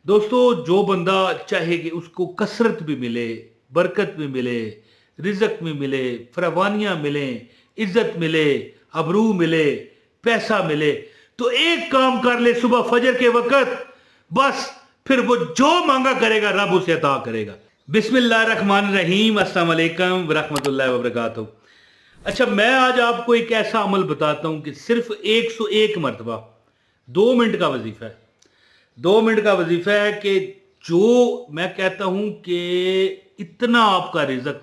दोस्तों, जो बंदा चाहे कि उसको कसरत भी मिले, बरकत भी मिले, रिज़्क भी मिले, फरावानियाँ मिलें, इज़्ज़त मिले, अबरू मिले, पैसा मिले, तो एक काम कर ले सुबह फजर के वक़्त, बस फिर वो जो मांगा करेगा रब उसे अता करेगा। बिस्मिल्लाहिर्रहमानिर्रहीम, अस्सलाम वालेकुम व रहमतुल्लाहि व बरकातहू। अच्छा, मैं आज आपको एक ऐसा अमल बताता हूँ कि सिर्फ 101 मरतबा 2 मिनट का वजीफा है। 2 मिनट का वजीफा है कि जो मैं कहता हूं कि इतना आपका रिज़्क,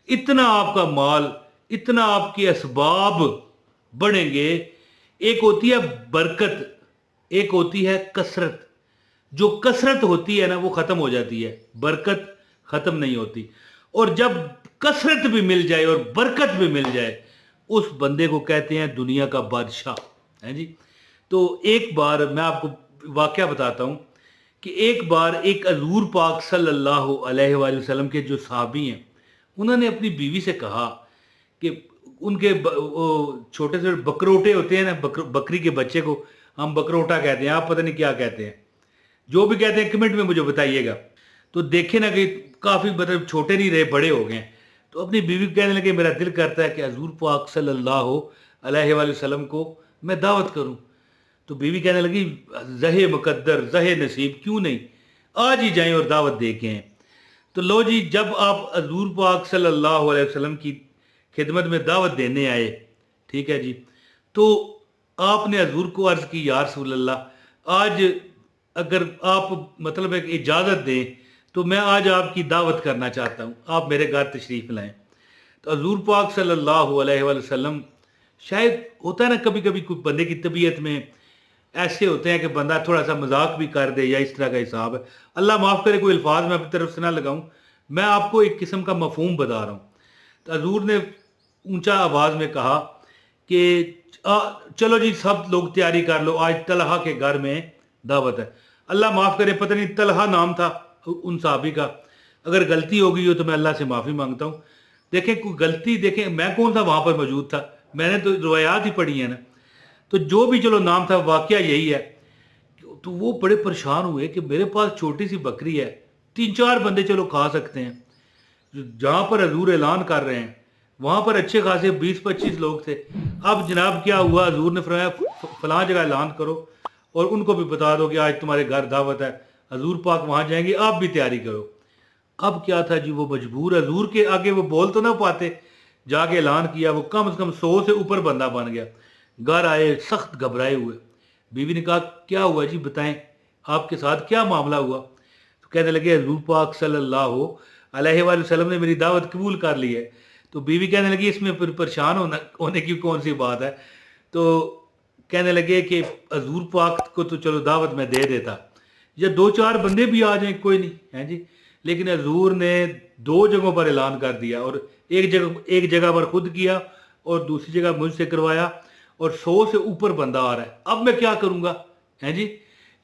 इतना आपका माल, इतना आपके असबाब बढ़ेंगे। एक होती है बरकत, एक होती है कसरत। जो कसरत होती है ना वो ख़त्म हो जाती है, बरकत ख़त्म नहीं होती। और जब कसरत भी मिल जाए और बरकत भी मिल जाए, उस बंदे को कहते हैं दुनिया का बादशाह है जी। तो एक बार मैं आपको वाक़या बताता हूँ कि एक बार एक हज़ूर पाक सल्लल्लाहु अलैहि वसल्लम के जो सहाबी हैं, उन्होंने अपनी बीवी से कहा कि उनके वो छोटे से बकरोटे होते हैं ना, बकरी के बच्चे को हम बकरोटा कहते हैं, आप पता नहीं क्या कहते हैं, जो भी कहते हैं कमेंट में मुझे बताइएगा। तो देखे ना कि काफ़ी मतलब छोटे नहीं रहे, बड़े हो गए हैं। तो अपनी बीवी को कहने लगे मेरा दिल करता है कि हज़ूर पाक सल्लल्लाहु अलैहि वसल्लम को मैं दावत करूं। तो बीवी कहने लगी ज़हे मुकद्दर ज़हे नसीब, क्यों नहीं, आज ही जाएं और दावत दे के आएं। तो लो जी, जब आप हज़ूर पाक सल्लल्लाहु अलैहि वसल्लम की खिदमत में दावत देने आए, ठीक है जी, तो आपने हज़ूर को अर्ज़ की या रसूल अल्लाह, आज अगर आप मतलब एक इजाज़त दें तो मैं आज आपकी दावत करना चाहता हूँ, आप मेरे घर तशरीफ़ लाएं। तो हज़ूर पाक सल्लल्लाहु अलैहि वसल्लम, शायद होता है ना कभी कभी कोई बंदे की तबीयत में ऐसे होते हैं कि बंदा थोड़ा सा मजाक भी कर दे या इस तरह का हिसाब है, अल्लाह माफ़ करे कोई अल्फाज मैं अपनी तरफ से ना लगाऊं, मैं आपको एक किस्म का मफहूम बता रहा हूँ। तो हजूर ने ऊंचा आवाज़ में कहा कि चलो जी सब लोग तैयारी कर लो, आज तलहा के घर में दावत है। अल्लाह माफ़ करे, पता नहीं तलहा नाम था उन साहबी का, अगर गलती हो गई हो तो मैं अल्लाह से माफ़ी मांगता हूँ। देखें कोई गलती, देखें मैं कौन सा वहाँ पर मौजूद था, मैंने तो रवायात ही पढ़ी है ना। तो जो भी चलो नाम था, वाकया यही है। तो वो बड़े परेशान हुए कि मेरे पास छोटी सी बकरी है, 3-4 बंदे चलो खा सकते हैं, जहाँ पर हजूर ऐलान कर रहे हैं वहाँ पर अच्छे खासे 20-25 लोग थे। अब जनाब क्या हुआ, हजूर ने फरमाया फलां जगह ऐलान करो और उनको भी बता दो कि आज तुम्हारे घर दावत है, हजूर पाक वहाँ जाएंगे, आप भी तैयारी करो। अब क्या था जी, वो मजबूर, हजूर के आगे वो बोल तो ना पाते, जाके ऐलान किया, वो कम से कम 100 से ऊपर बंदा बन गया। घर आए सख्त घबराए हुए। बीवी ने कहा क्या हुआ जी, बताएं आपके साथ क्या मामला हुआ। तो कहने लगे हजूर पाक सल्लल्लाहु अलैहि वसल्लम ने मेरी दावत कबूल कर ली है। तो बीवी कहने लगी इसमें फिर परेशान होने की कौन सी बात है। तो कहने लगे कि हजूर पाक को तो चलो दावत में दे देता, या 2-4 बंदे भी आ जाएं कोई नहीं है जी, लेकिन हजूर ने 2 जगहों पर ऐलान कर दिया, और एक जगह पर खुद किया और दूसरी जगह मुझसे करवाया, और 100 से ऊपर बंदा आ रहा है। अब मैं क्या करूंगा है जी,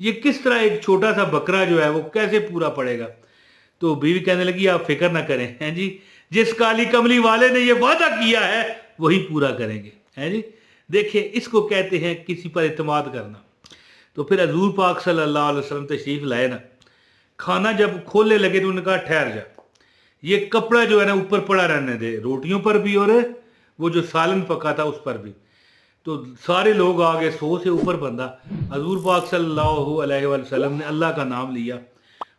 ये किस तरह एक छोटा सा बकरा जो है वो कैसे पूरा पड़ेगा। तो बीवी कहने लगी आप फिक्र ना करें हैं जी, जिस काली कमली वाले ने ये वादा किया है वही पूरा करेंगे हैं जी। देखिए इसको कहते हैं किसी पर इत्मीनान करना। तो फिर हजूर पाक सल्लल्लाहु अलैहि वसल्लम तशरीफ लाए ना, खाना जब खोलने लगे तो उन्होंने कहा ठहर जा, ये कपड़ा जो है ना ऊपर पड़ा रहने दे, रोटियों पर भी और वो जो सालन पका था उस पर भी। तो सारे लोग आ गए, 100 से ऊपर बंदा। हजूर पाक सल्लल्लाहु अलैहि वसल्लम ने अल्लाह का नाम लिया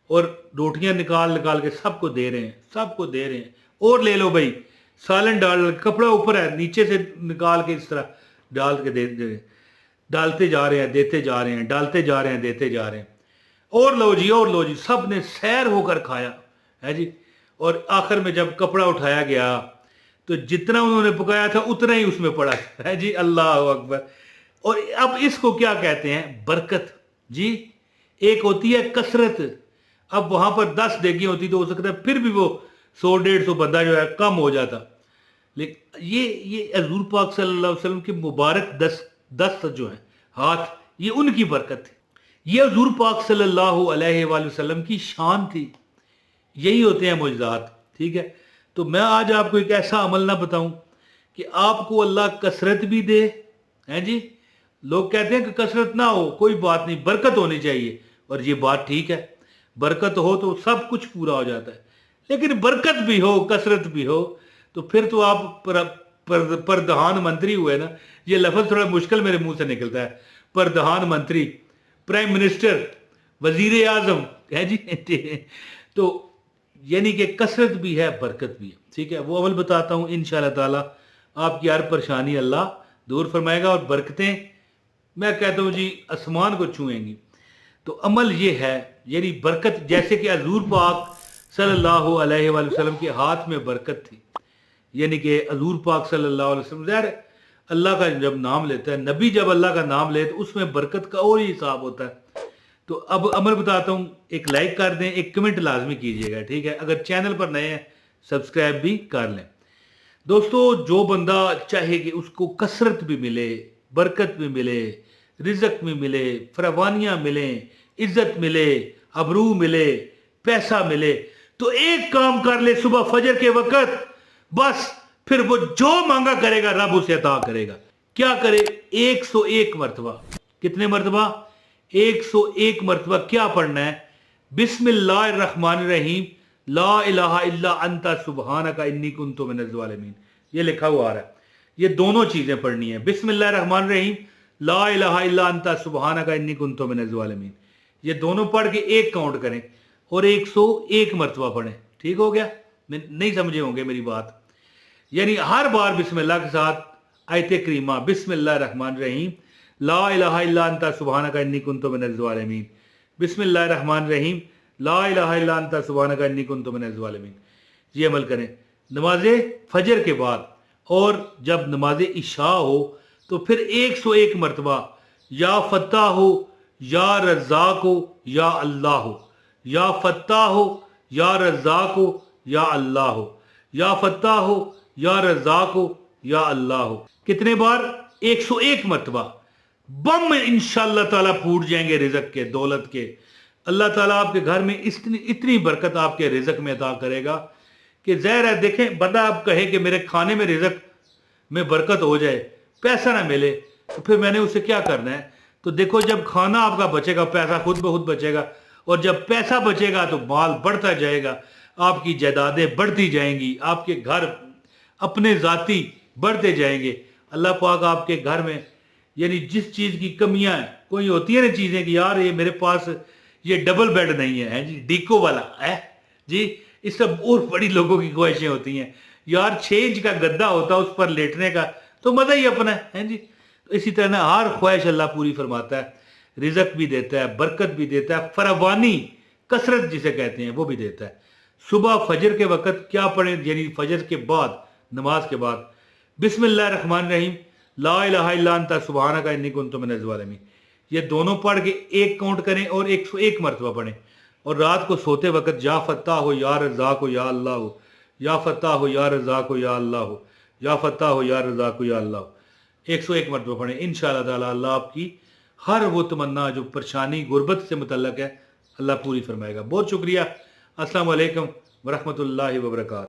और रोटियां निकाल निकाल के सबको दे रहे हैं, सबको दे रहे हैं, और ले लो भाई, सालन डाल, कपड़ा ऊपर है, नीचे से निकाल के इस तरह डाल के दे डालते जा रहे हैं, देते जा रहे हैं, डालते जा रहे हैं, देते जा रहे हैं, और लो जी और लो जी, सब ने सैर होकर खाया है जी। और आखिर में जब कपड़ा उठाया गया तो जितना उन्होंने पकाया था उतना ही उसमें पड़ा है जी, अल्लाह अकबर। और अब इसको क्या कहते हैं, बरकत जी। एक होती है कसरत, अब वहां पर 10 देगी होती तो हो सकता है फिर भी वो 100-150 बंदा जो है कम हो जाता, लेकिन ये हजूर पाक सल्लल्लाहु अलैहि वसल्लम के मुबारक 10 जो है हाथ, ये उनकी बरकत थी, ये हजूर पाक सल्लल्लाहु अलैहि वसल्लम की शान थी। यही होते हैं मुजज़ात, ठीक है। तो मैं आज आपको एक ऐसा अमल ना बताऊं कि आपको अल्लाह कसरत भी दे हैं जी। लोग कहते हैं कि कसरत ना हो कोई बात नहीं, बरकत होनी चाहिए, اور یہ بات ٹھیک ہے، برکت ہو تو سب کچھ پورا ہو جاتا ہے، لیکن برکت بھی ہو کثرت بھی ہو تو پھر تو آپ پردھان منتری ہوئے نا. یہ لفظ تھوڑا مشکل میرے منہ سے نکلتا ہے، پردھان منتری، پرائم منسٹر، وزیر اعظم ہے جی. تو یعنی کہ کثرت بھی ہے برکت بھی ہے. ٹھیک ہے، وہ عمل بتاتا ہوں انشاءاللہ تعالی آپ کی ہر پریشانی اللہ دور فرمائے گا، اور برکتیں میں کہتا ہوں جی آسمان کو چھوئیں گی. تو عمل یہ ہے، یعنی برکت جیسے کہ حضور پاک صلی اللہ علیہ وآلہ وسلم کے ہاتھ میں برکت تھی، یعنی کہ حضور پاک صلی اللہ علیہ وسلم ظاہر ہے اللہ کا جب نام لیتا ہے، نبی جب اللہ کا نام لے تو اس میں برکت کا اور ہی حساب ہوتا ہے. تو اب عمل بتاتا ہوں، ایک لائک کر دیں، ایک کمنٹ لازمی کیجئے گا. ٹھیک ہے، اگر چینل پر نئے ہیں سبسکرائب بھی کر لیں. دوستو، جو بندہ چاہے کہ اس کو کثرت بھی ملے، برکت بھی ملے، رزق بھی ملے، فراوانیاں ملیں، عزت ملے، ابرو ملے، پیسہ ملے، تو ایک کام کر لے صبح فجر کے وقت، بس پھر وہ جو مانگا کرے گا رب اسے عطا کرے گا. کیا کرے؟ 101 مرتبہ. کتنے مرتبہ؟ 101 مرتبہ کیا پڑھنا ہے؟ بسم اللہ الرحمن الرحیم، لا الہ الا انت سبحانک انی کنت من الظالمین. یہ لکھا ہوا آ رہا ہے، یہ دونوں چیزیں پڑھنی ہیں. بسم اللہ الرحمن الرحیم، لا الہ الا انت سبحانک انی کنت من الظالمین. یہ دونوں پڑھ کے ایک کاؤنٹ کریں اور 101 مرتبہ پڑھیں. ٹھیک ہو گیا؟ نہیں سمجھے ہوں گے میری بات. یعنی ہر بار بسم اللہ کے ساتھ آیت کریمہ بسم اللہ الرحمن الرحیم، لا الہ الا انت سبحانک انی کنت من الظالمین، بسم اللہ الرحمن الرحیم، لا الہ الا انت سبحانک انی کنت من الظالمین. یہ عمل کریں نماز فجر کے بعد، اور جب نماز عشاء ہو تو پھر 101 مرتبہ یا فتح ہو یا رزاق ہو یا اللہ ہو، یا فتح ہو یا رزاق ہو یا اللہ ہو، یا فتح ہو یا رزاق ہو یا اللہ ہو. کتنے بار؟ 101 مرتبہ. بم انشاءاللہ تعالیٰ پھوٹ جائیں گے رزق کے، دولت کے. اللہ تعالیٰ آپ کے گھر میں اتنی برکت آپ کے رزق میں عطا کرے گا کہ ظاہر ہے. دیکھیں، بندہ آپ کہے کہ میرے کھانے میں رزق میں برکت ہو جائے، پیسہ نہ ملے، تو پھر میں نے اسے کیا کرنا ہے؟ تو دیکھو، جب کھانا آپ کا بچے گا پیسہ خود بخود بچے گا، اور جب پیسہ بچے گا تو مال بڑھتا جائے گا، آپ کی جائیدادیں بڑھتی جائیں گی، آپ کے گھر اپنے ذاتی بڑھتے جائیں گے. اللہ پاک آپ کے گھر میں یعنی جس چیز کی کمیاں ہیں، کوئی ہوتی ہے نا چیزیں کہ یار یہ میرے پاس یہ ڈبل بیڈ نہیں ہے جی، ڈیکو والا ہے جی، اس سے اور بڑی لوگوں کی خواہشیں ہوتی ہیں یار 6 انچ کا گدا ہوتا ہے اس پر لیٹنے کا تو مزہ ہی اپنا ہے جی. تو اسی طرح ہر خواہش اللہ پوری فرماتا ہے، رزق بھی دیتا ہے، برکت بھی دیتا ہے، فراوانی کثرت جسے کہتے ہیں وہ بھی دیتا ہے. صبح فجر کے وقت کیا پڑھیں؟ یعنی فجر کے بعد، نماز کے بعد بسم اللہ الرحمن الرحیم، لا الہ الا انت سبحانک انی کنت من الظالمین. یہ دونوں پڑھ کے ایک کاؤنٹ کریں اور 101 مرتبہ پڑھیں. اور رات کو سوتے وقت یا فتح ہو یا رزاق ہو یا اللہ ہو، یا فتح ہو یا رزاق ہو یا اللہ ہو، یا فتح ہو یا رزاق ہو یا اللہ ہو، 101 مرتبہ پڑھیں. انشاءاللہ تعالی اللہ آپ کی ہر وہ تمنا جو پریشانی غربت سے متعلق ہے اللہ پوری فرمائے گا. بہت شکریہ. السلام علیکم ورحمۃ اللہ وبرکاتہ.